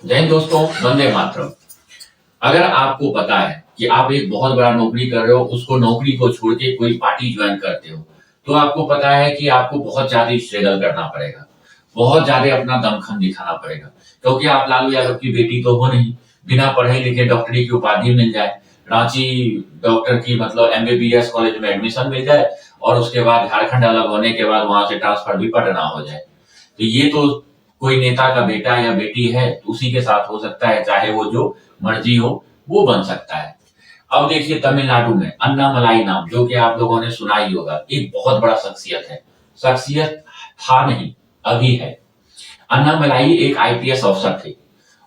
जय हिंद दोस्तों, वंदे मातरम। अगर आपको पता है कि आप एक बहुत बड़ा नौकरी कर रहे हो, उसको नौकरी को छोड़ के कोई पार्टी ज्वाइन करते हो, तो आपको पता है कि आपको बहुत ज्यादा स्ट्रगल करना पड़ेगा, बहुत ज्यादा अपना दमखम दिखाना पड़ेगा, क्योंकि आप लालू यादव की बेटी तो हो नहीं। बिना पढ़े लिखे डॉक्टरी की उपाधि मिल जाए, रांची डॉक्टर की मतलब एमबीबीएस कॉलेज में एडमिशन मिल जाए और उसके बाद झारखंड अलग होने के बाद वहां से ट्रांसफर भी पटना हो जाए, तो ये तो कोई नेता का बेटा या बेटी है तो उसी के साथ हो सकता है, चाहे वो जो मर्जी हो वो बन सकता है। अब देखिए तमिलनाडु में अन्नामलाई नाम, जो कि आप लोगों ने सुना ही होगा, एक बहुत बड़ा शख्सियत है। शख्सियत था नहीं, अभी है। अन्नामलाई एक आईपीएस अफसर थे।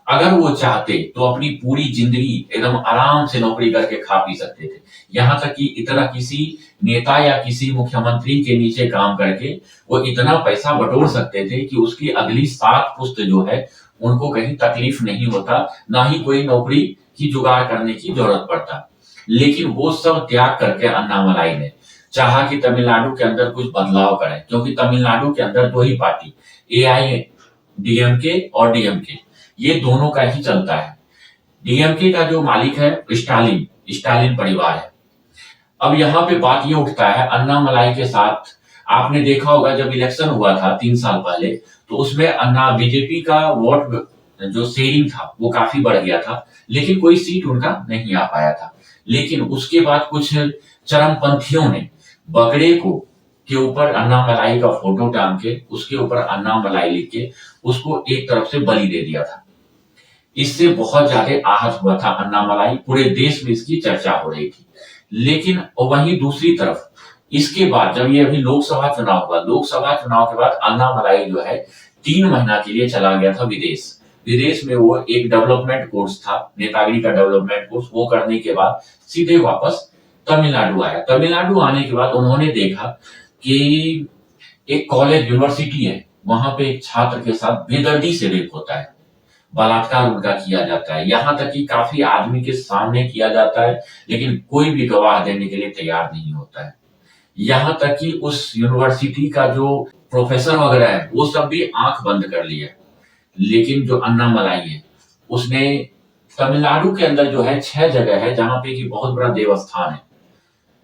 अगर वो चाहते तो अपनी पूरी जिंदगी एकदम आराम से नौकरी करके खा पी सकते थे। यहाँ तक कि इतना किसी नेता या किसी मुख्यमंत्री के नीचे काम करके वो इतना पैसा बटोर सकते थे कि उसकी अगली 7 पुश्त जो है उनको कहीं तकलीफ नहीं होता, ना ही कोई नौकरी की जुगाड़ करने की जरूरत पड़ता। लेकिन वो सब त्याग करके अन्नामलाई ने चाहा कि तमिलनाडु के अंदर कुछ बदलाव करें, क्योंकि तमिलनाडु के अंदर दो ही पार्टी, एआईएडीएमके और डीएमके, ये दोनों का ही चलता है। डीएमके का जो मालिक है स्टालिन, स्टालिन परिवार है। अब यहाँ पे बात ये उठता है अन्नामलाई के साथ, आपने देखा होगा जब इलेक्शन हुआ था 3 साल पहले, तो उसमें अन्ना बीजेपी का वोट जो शेयरिंग था वो काफी बढ़ गया था, लेकिन कोई सीट उनका नहीं आ पाया था। लेकिन उसके बाद कुछ चरमपंथियों ने बगड़े को के ऊपर अन्नामलाई का फोटो टांग के उसके ऊपर अन्नामलाई लिख के उसको एक तरफ से बलि दे दिया था। इससे बहुत ज्यादा आहत हुआ था अन्नामलाई, पूरे देश में इसकी चर्चा हो रही थी। लेकिन वहीं दूसरी तरफ इसके बाद जब ये अभी लोकसभा चुनाव हुआ, लोकसभा चुनाव के बाद अन्नामलाई जो है 3 महीना के लिए चला गया था विदेश। विदेश में वो एक डेवलपमेंट कोर्स था, नेतागिरी का डेवलपमेंट कोर्स, वो करने के बाद सीधे वापस तमिलनाडु आया। तमिलनाडु आने के बाद उन्होंने देखा कि एक कॉलेज यूनिवर्सिटी है, वहां पे एक छात्र के साथ बेदर्दी से रेप होता है, बलात्कार उनका किया जाता है, यहाँ तक कि काफी आदमी के सामने किया जाता है, लेकिन कोई भी गवाह देने के लिए तैयार नहीं होता है। यहाँ तक कि उस यूनिवर्सिटी का जो प्रोफेसर वगैरह है वो सब भी आंख बंद कर लिया। लेकिन जो अन्नामलाई है उसने तमिलनाडु के अंदर जो है 6 जगह है जहां पे कि बहुत बड़ा देवस्थान है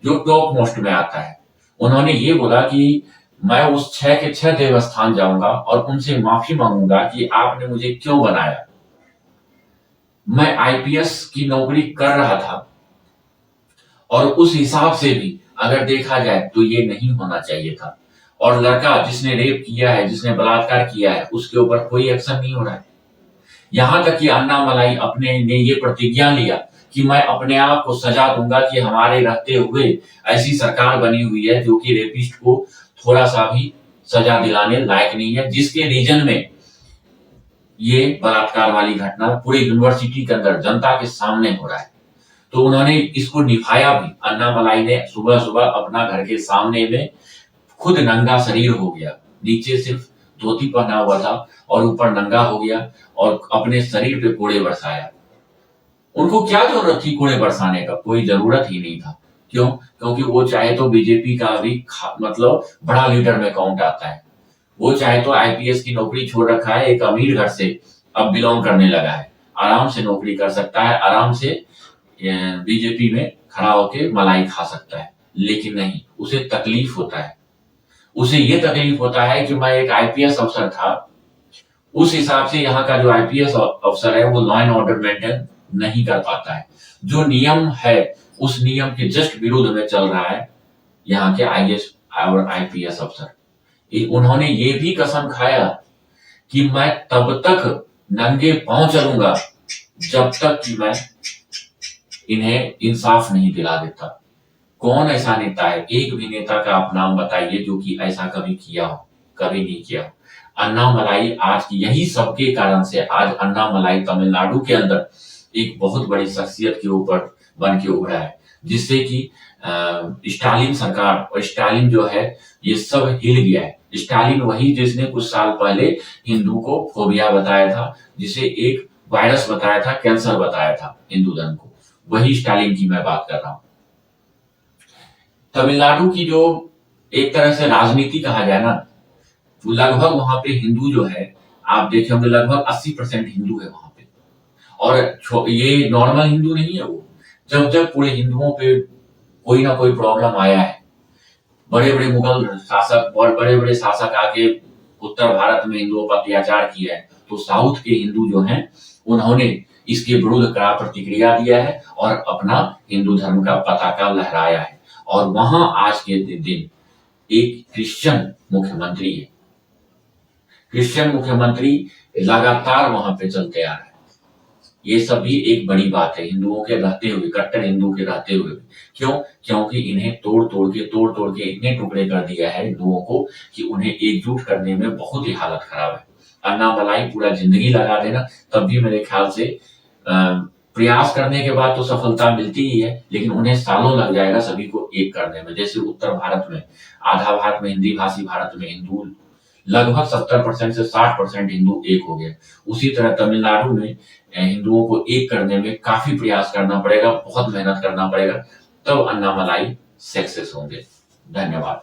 जो टॉप मोस्ट में आता है। उन्होंने ये बोला कि मैं उस 6 के 6 देवस्थान जाऊंगा और उनसे माफी मांगूंगा कि आपने मुझे क्यों बनाया। मैं आईपीएस की नौकरी कर रहा था और उस हिसाब से भी अगर देखा जाए तो ये नहीं होना चाहिए था। और लड़का जिसने रेप किया है, जिसने बलात्कार किया है, उसके ऊपर कोई एक्शन नहीं हो रहा है। यहाँ तक कि अन्नामलाई अपने ने ये प्रतिज्ञा लिया कि मैं अपने आप को सजा दूंगा कि हमारे रहते हुए ऐसी सरकार बनी हुई है जो कि रेपिस्ट को थोड़ा सा भी सजा दिलाने लायक नहीं है, जिसके रीजन में ये बलात्कार वाली घटना पूरे यूनिवर्सिटी के अंदर जनता के सामने हो रहा है। तो उन्होंने इसको निभाया भी। अन्नामलाई ने सुबह सुबह अपना घर के सामने में खुद नंगा शरीर हो गया, नीचे सिर्फ धोती पहना हुआ था और ऊपर नंगा हो गया और अपने शरीर पे कूड़े बरसाया। उनको क्या जरूरत थी कूड़े बरसाने का? कोई जरूरत ही नहीं था। क्यों? क्योंकि वो चाहे तो बीजेपी का भी मतलब बड़ा लीडर में काउंट आता है। वो चाहे तो आईपीएस की नौकरी छोड़ रखा है, एक अमीर घर से अब बिलोंग करने लगा है, आराम से नौकरी कर सकता है, आराम से बीजेपी में खड़ा होके मलाई खा सकता है। लेकिन नहीं, उसे तकलीफ होता है। उसे ये तकलीफ होता है कि मैं एक आईपीएस अफसर था, उस हिसाब से यहाँ का जो आईपीएस अफसर है वो लॉ एंड ऑर्डर मेंटेन नहीं कर पाता है। जो नियम है उस नियम के जस्ट विरुद्ध में चल रहा है यहाँ के आईएएस और आईपीएस अफसर। उन्होंने ये भी कसम खाया कि मैं तब तक नंगे पांव चलूंगा जब तक कि मैं इन्हें इंसाफ नहीं दिला देता। कौन ऐसा नेता है? एक भी नेता का आप नाम बताइए जो कि ऐसा कभी किया हो? कभी नहीं किया हो। अन्नामलाई आज की यही सबके कारण से आज अन्नामलाई तमिलनाडु के अंदर एक बहुत बड़ी शख्सियत के ऊपर बन के उभरा है, जिससे कि स्टालिन सरकार और स्टालिन जो है ये सब हिल गया है। स्टालिन वही जिसने कुछ साल पहले हिंदू को फोबिया बताया था, जिसे एक वायरस बताया था, कैंसर बताया था हिंदू धर्म को, वही स्टालिन की मैं बात कर रहा हूं। तमिलनाडु की जो एक तरह से राजनीति कहा जाए ना, लगभग वहां पे हिंदू जो है, आप देखे होंगे लगभग 80% हिंदू है वहां पे। और ये नॉर्मल हिंदू नहीं है वो। जब जब पूरे हिंदुओं पे कोई ना कोई प्रॉब्लम आया है, बड़े बड़े मुगल शासक और बड़े बड़े शासक आके उत्तर भारत में हिंदुओं पर अत्याचार किया है, तो साउथ के हिंदू जो हैं उन्होंने इसके विरुद्ध कड़ा प्रतिक्रिया दिया है और अपना हिंदू धर्म का पताका लहराया है। और वहां आज के दिन एक क्रिश्चियन मुख्यमंत्री है। क्रिश्चियन मुख्यमंत्री लगातार वहां पे चलते आ रहे हैं। ये सब भी एक बड़ी बात है हिंदुओं के रहते हुए, कट्टर हिंदू के रहते हुए भी। क्यों? क्योंकि इन्हें तोड़ तोड़ के इतने टुकड़े कर दिया है हिंदुओं को कि उन्हें एकजुट करने में बहुत ही हालत खराब है। अन्नामलाई पूरा जिंदगी लगा देना, तब भी मेरे ख्याल से प्रयास करने के बाद तो सफलता मिलती ही है, लेकिन उन्हें सालों लग जाएगा सभी को एक करने में। जैसे उत्तर भारत में, आधा भारत में हिंदी भाषी भारत में हिंदू लगभग 70% से 60% हिंदू एक हो गए। उसी तरह तमिलनाडु में हिंदुओं को एक करने में काफी प्रयास करना पड़ेगा, बहुत मेहनत करना पड़ेगा, तब अन्नामलाई सक्सेस होंगे। धन्यवाद।